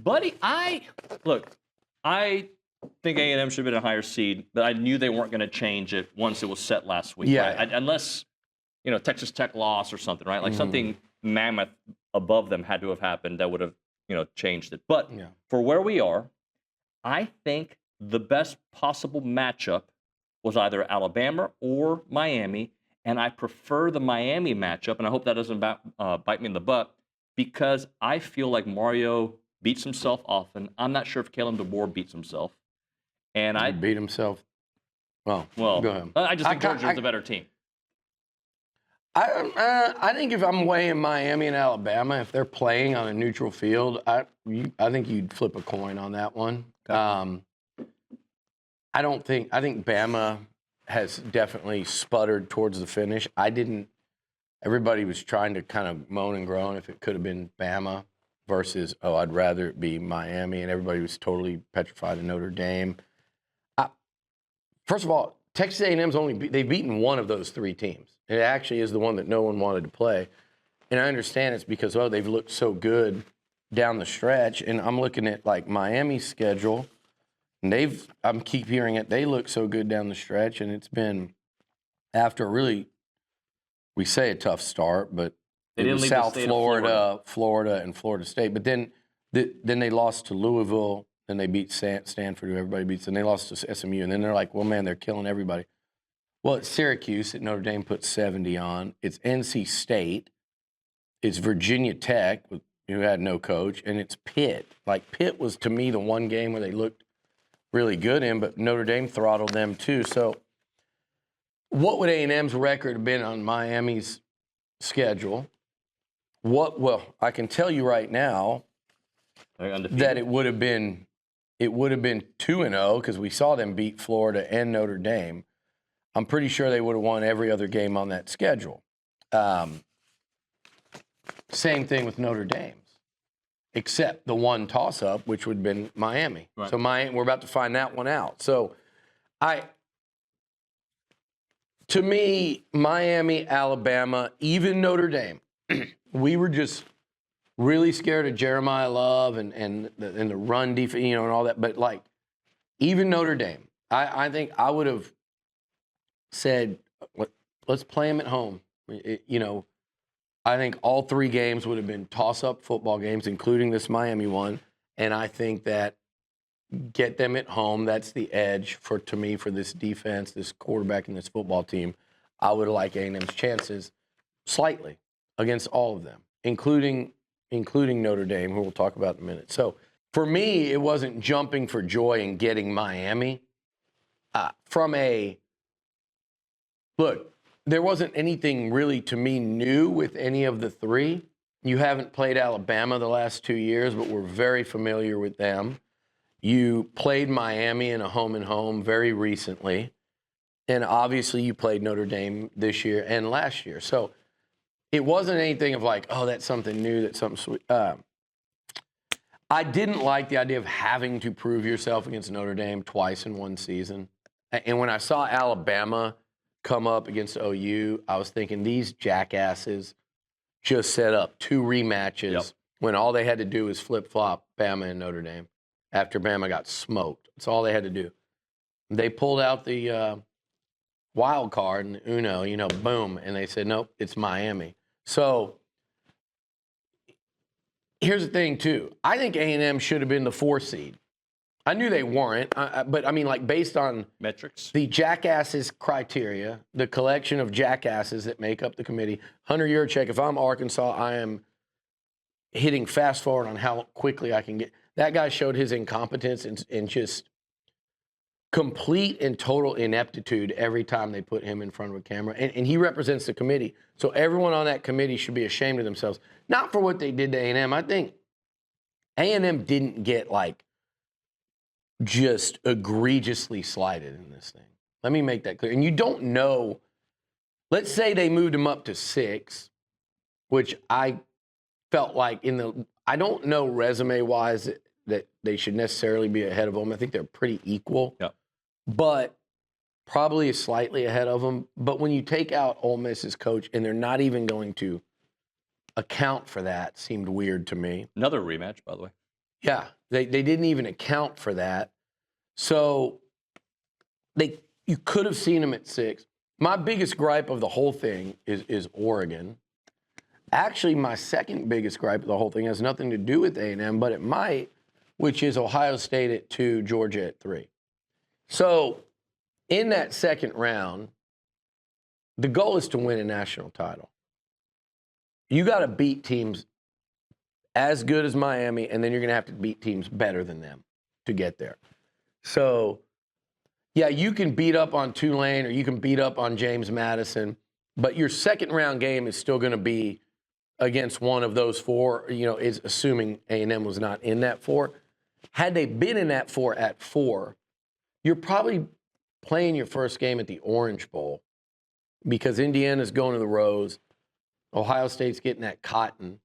Buddy, I think A&M should have been a higher seed, but I knew they weren't going to change it once it was set last week. Yeah. Right? Unless, Texas Tech lost or something, right? Like something mammoth above them had to have happened that would have, changed it. But for where we are, I think the best possible matchup was either Alabama or Miami, and I prefer the Miami matchup, and I hope that doesn't bite me in the butt, because I feel like Mario beats himself often. I'm not sure if Kalen DeBoer beats himself. And I beat himself. Well, go ahead. I just think Georgia's the better team. I think if I'm weighing Miami and Alabama, if they're playing on a neutral field, I think you'd flip a coin on that one. Okay. I think Bama has definitely sputtered towards the finish. Everybody was trying to kind of moan and groan if it could have been Bama versus, I'd rather it be Miami, and everybody was totally petrified of Notre Dame. First of all, Texas A&M's they've beaten one of those three teams. It actually is the one that no one wanted to play. And I understand it's because, they've looked so good down the stretch. And I'm looking at, Miami's schedule. And I keep hearing it. They look so good down the stretch. And it's been, after really, we say a tough start, but it was South Florida, and Florida State. But then they lost to Louisville. Then they beat Stanford, who everybody beats. And they lost to SMU. And then they're like, well, man, they're killing everybody. Well, it's Syracuse that Notre Dame put 70 on. It's NC State. It's Virginia Tech, who had no coach. And it's Pitt. Pitt was, to me, the one game where they looked really good in, but Notre Dame throttled them too. So what would A&M's record have been on Miami's schedule? Well, I can tell you right now that it would have been 2-0 because we saw them beat Florida and Notre Dame. I'm pretty sure they would have won every other game on that schedule. Same thing with Notre Dame's, except the one toss-up, which would have been Miami. Right. So we're about to find that one out. So to me, Miami, Alabama, even Notre Dame, we were just really scared of Jeremiah Love and the run defense, and all that. But, even Notre Dame, I think I would have said, let's play them at home. I think all three games would have been toss-up football games, including this Miami one. And I think that get them at home, that's the edge for this defense, this quarterback, and this football team. I would like A&M's chances slightly against all of them, including Notre Dame, who we'll talk about in a minute. So for me, it wasn't jumping for joy in getting Miami. Look, there wasn't anything really, to me, new with any of the three. You haven't played Alabama the last 2 years, but we're very familiar with them. You played Miami in a home-and-home very recently. And obviously you played Notre Dame this year and last year. So it wasn't anything of that's something new, that's something sweet. I didn't like the idea of having to prove yourself against Notre Dame twice in one season. And when I saw Alabama come up against OU, I was thinking these jackasses just set up two rematches when all they had to do was flip-flop Bama and Notre Dame after Bama got smoked. That's all they had to do. They pulled out the wild card and Uno, boom, and they said, nope, it's Miami. So here's the thing, too. I think A&M should have been the 4 seed. I knew they weren't, but I mean, based on metrics, the jackasses criteria, the collection of jackasses that make up the committee. Hunter Yurchek, if I'm Arkansas, I am hitting fast forward on how quickly I can get. That guy showed his incompetence and just complete and total ineptitude every time they put him in front of a camera. And he represents the committee. So everyone on that committee should be ashamed of themselves. Not for what they did to A&M. I think A&M didn't get just egregiously slighted in this thing. Let me make that clear. And you don't know, let's say they moved him up to 6, which I felt like I don't know resume-wise that they should necessarily be ahead of them. I think they're pretty equal, but probably slightly ahead of them. But when you take out Ole Miss's coach and they're not even going to account for that, seemed weird to me. Another rematch, by the way. Yeah, they didn't even account for that. So you could have seen them at 6. My biggest gripe of the whole thing is Oregon. Actually, my second biggest gripe of the whole thing has nothing to do with A&M, but it might, which is Ohio State at 2, Georgia at 3. So in that second round, the goal is to win a national title. You got to beat teams as good as Miami, and then you're going to have to beat teams better than them to get there. So, yeah, you can beat up on Tulane or you can beat up on James Madison, but your second round game is still going to be against one of those 4, is assuming A&M was not in that 4. Had they been in that 4 at 4, you're probably playing your first game at the Orange Bowl because Indiana's going to the Rose, Ohio State's getting that cotton,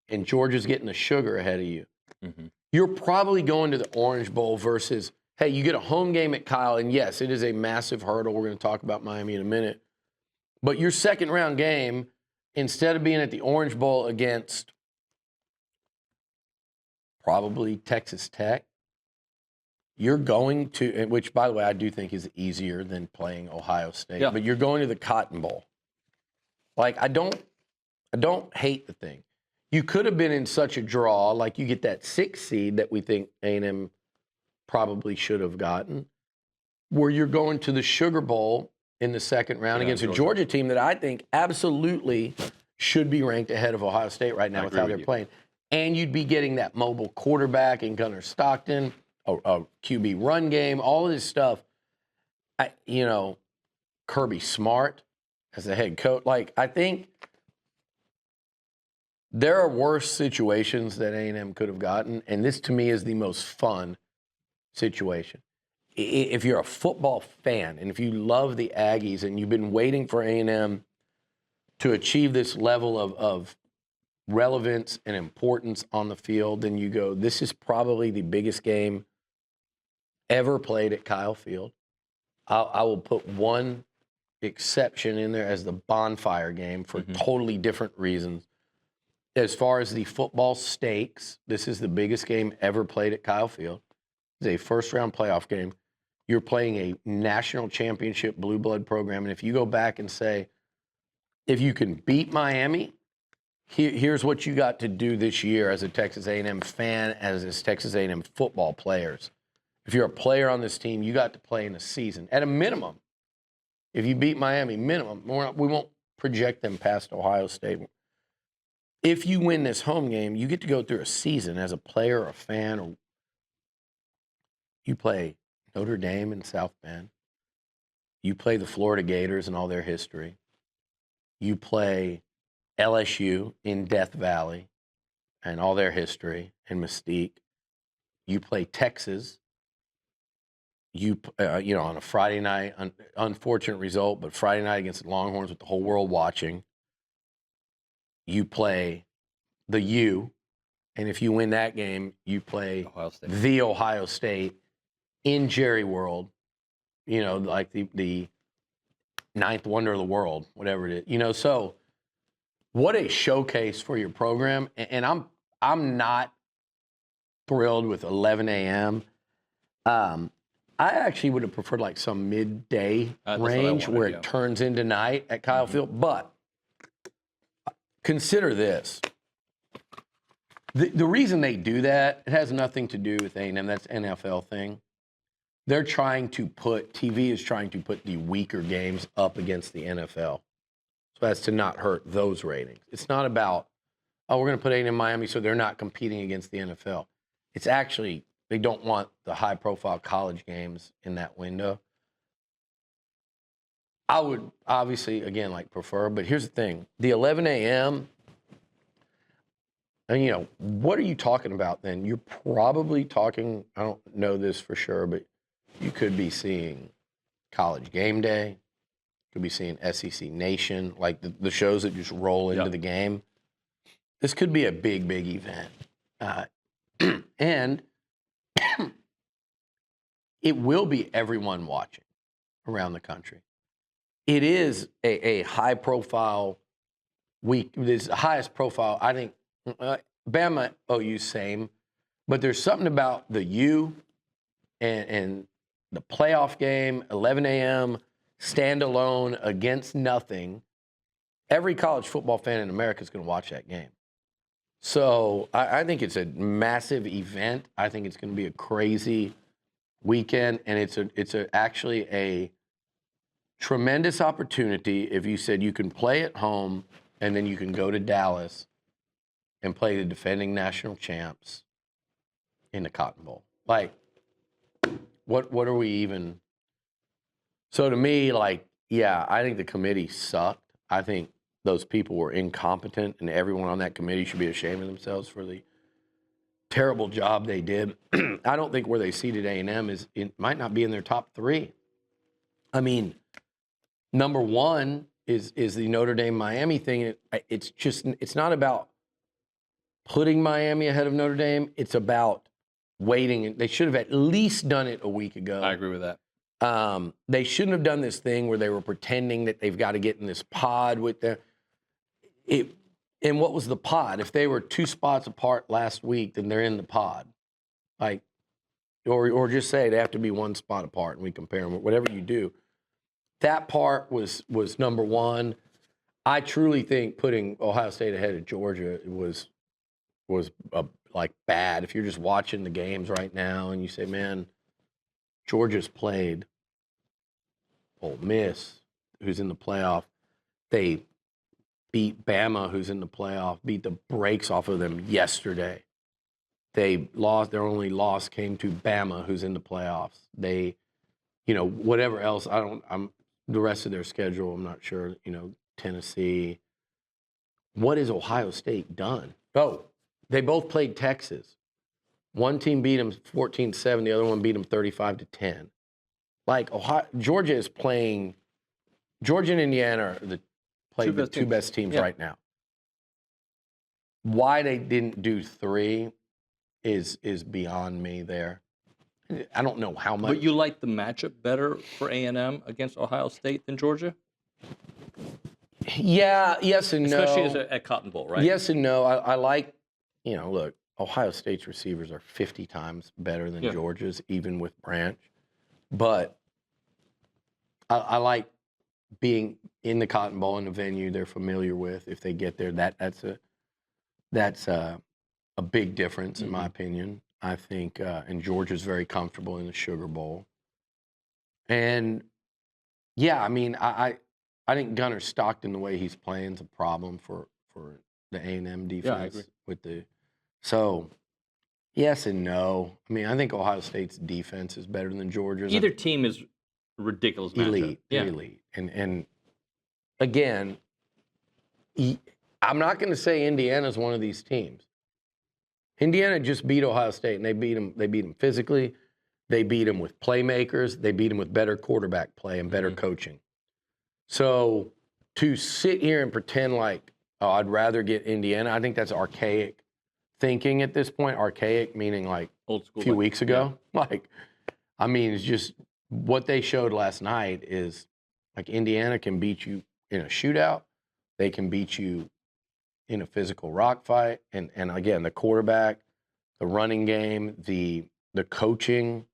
and Georgia's getting the sugar ahead of you. Mm-hmm. You're probably going to the Orange Bowl versus, hey, you get a home game at Kyle, and yes, it is a massive hurdle. We're going to talk about Miami in a minute. But your second round game, instead of being at the Orange Bowl against probably Texas Tech, you're going to, which, by the way, I do think is easier than playing Ohio State, but you're going to the Cotton Bowl. Like, I don't hate the thing. You could have been in such a draw, like you get that 6 seed that we think A&M probably should have gotten, where you're going to the Sugar Bowl in the second round against a Georgia team that I think absolutely should be ranked ahead of Ohio State right now with how they're playing. And you'd be getting that mobile quarterback in Gunnar Stockton, a QB run game, all of this stuff. Kirby Smart as the head coach. Like, I think there are worse situations that A&M could have gotten, and this to me is the most fun situation. If you're a football fan and if you love the Aggies and you've been waiting for A&M to achieve this level of relevance and importance on the field, then you go, this is probably the biggest game ever played at Kyle Field. I will put one exception in there as the bonfire game for totally different reasons. As far as the football stakes, this is the biggest game ever played at Kyle Field. It's a first-round playoff game. You're playing a national championship blue blood program, and if you go back and say, if you can beat Miami, here's what you got to do this year as a Texas A&M fan, as Texas A&M football players. If you're a player on this team, you got to play in a season. At a minimum, if you beat Miami, minimum, we won't project them past Ohio State. If you win this home game, you get to go through a season as a player or a fan. Or you play Notre Dame in South Bend. You play the Florida Gators and all their history. You play LSU in Death Valley and all their history and mystique. You play Texas. On a Friday night, unfortunate result, but Friday night against the Longhorns with the whole world watching. You play the U, and if you win that game, you play the Ohio State in Jerry World, like the ninth wonder of the world, whatever it is. So what a showcase for your program. And I'm not thrilled with 11 a.m. I actually would have preferred like some midday range where it turns into night at Kyle Field. But consider this. The reason they do that, it has nothing to do with A&M. That's NFL thing. TV is trying to put the weaker games up against the NFL. So as to not hurt those ratings. It's not about, we're going to put A&M in Miami so they're not competing against the NFL. It's actually, they don't want the high-profile college games in that window. I would obviously, again, prefer, but here's the thing. The 11 a.m., and, what are you talking about then? You're probably talking, I don't know this for sure, but you could be seeing College Game Day. You could be seeing SEC Nation, like the shows that just roll into the game. This could be a big, big event. And it will be everyone watching around the country. It is a high-profile week. It is the highest profile, I think. Bama, OU, same. But there's something about the U and the playoff game, 11 a.m., standalone against nothing. Every college football fan in America is going to watch that game. So I think it's a massive event. I think it's going to be a crazy weekend, and it's actually a tremendous opportunity if you said you can play at home and then you can go to Dallas and play the defending national champs in the Cotton Bowl. Like, what are we even? So to me, like, yeah, I think the committee sucked. I think those people were incompetent, and everyone on that committee should be ashamed of themselves for the terrible job they did. I don't think where they seated A&M might not be in their top 3. I mean, number 1 is the Notre Dame-Miami thing. It's not about putting Miami ahead of Notre Dame. It's about waiting. They should have at least done it a week ago. I agree with that. They shouldn't have done this thing where they were pretending that they've got to get in this pod with them. And what was the pod? If they were 2 spots apart last week, then they're in the pod. Like, or just say they have to be 1 spot apart and we compare them. Whatever you do. That part was number 1. I truly think putting Ohio State ahead of Georgia was like bad. If you're just watching the games right now and you say, man, Georgia's played Ole Miss, who's in the playoff. They beat Bama, who's in the playoff, beat the brakes off of them yesterday. They lost. Their only loss came to Bama, who's in the playoffs. They, whatever else. The rest of their schedule, I'm not sure. Tennessee. What has Ohio State done? Oh, they both played Texas. One team beat them 14-7. The other one beat them 35-10. Like, Georgia is playing. Georgia and Indiana are the two best teams right now. Why they didn't do 3 is beyond me there. I don't know how much. But you like the matchup better for A&M against Ohio State than Georgia? Yeah, yes and no. Especially at Cotton Bowl, right? Yes and no. I like, look, Ohio State's receivers are 50 times better than Georgia's, even with Branch. But I like being in the Cotton Bowl in a venue they're familiar with. If they get there, that's a big difference in my opinion. I think, and Georgia's very comfortable in the Sugar Bowl. And yeah, I mean, I think Gunnar Stockton, the way he's playing, is a problem for the A&M defense. Yeah, I agree. So yes and no. I mean, I think Ohio State's defense is better than Georgia's. Either team is ridiculous matchup. Elite. And again, I'm not going to say Indiana's one of these teams. Indiana just beat Ohio State, and they beat them physically. They beat them with playmakers. They beat them with better quarterback play and better coaching. So to sit here and pretend like, oh, I'd rather get Indiana, I think that's archaic thinking at this point. Archaic meaning like old school, a few weeks ago. Yeah. Like, I mean, it's just what they showed last night is like Indiana can beat you in a shootout. They can beat you in a physical rock fight. And again, the quarterback, the running game, the coaching,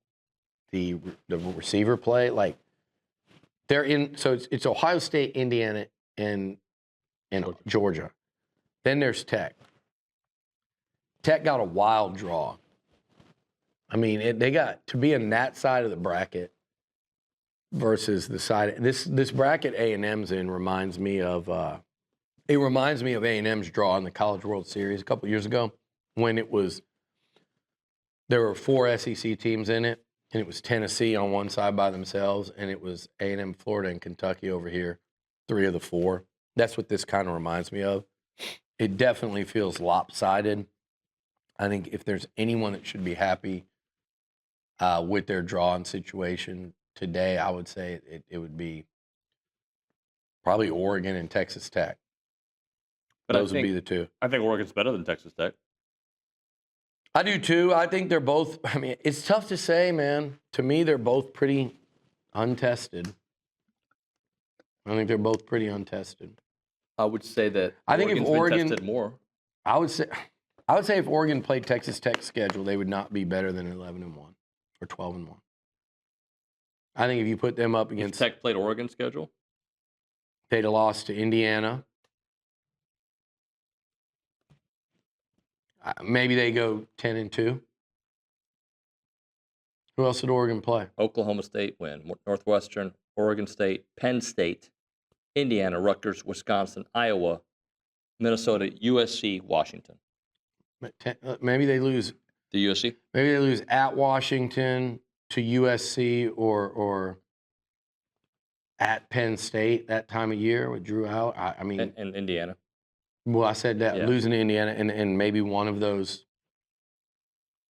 the receiver play, like they're in. So it's Ohio State, Indiana, and Georgia. Then there's Tech. Tech got a wild draw. I mean, they got to be in that side of the bracket versus the side. This bracket A&M's in reminds me of A&M's draw in the College World Series a couple years ago when there were 4 SEC teams in it, and it was Tennessee on one side by themselves, and it was A&M, Florida, and Kentucky over here, 3 of the 4. That's what this kind of reminds me of. It definitely feels lopsided. I think if there's anyone that should be happy with their draw and situation today, I would say it would be probably Oregon and Texas Tech. But those would be the 2. I think Oregon's better than Texas Tech. I do too. I think they're both, I mean, it's tough to say, man. To me, they're both pretty untested. I think they're both pretty untested. I would say that I think if Oregon been tested more. I would say I would say if Oregon played Texas Tech's schedule, they would not be better than 11-1 or 12-1. I think if you put them up against Tech played Oregon's schedule, they'd have lost to Indiana. Maybe they go 10-2. Who else did Oregon play? Oklahoma State win, Northwestern, Oregon State, Penn State, Indiana, Rutgers, Wisconsin, Iowa, Minnesota, USC, Washington. Maybe they lose. The USC? Maybe they lose at Washington to USC or at Penn State that time of year with Drew out. I mean, and Indiana. Well, I said that losing to Indiana and maybe one of those.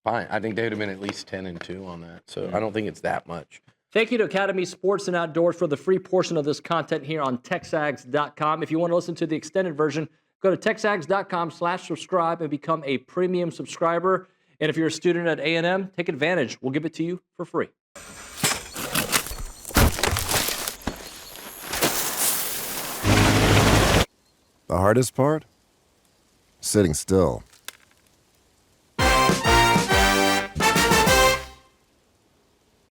Fine, I think they would have been at least 10-2 on that. So I don't think it's that much. Thank you to Academy Sports and Outdoors for the free portion of this content here on TexAgs.com. If you want to listen to the extended version, go to TexAgs.com/subscribe and become a premium subscriber. And if you're a student at A&M, take advantage. We'll give it to you for free. The hardest part? Sitting still.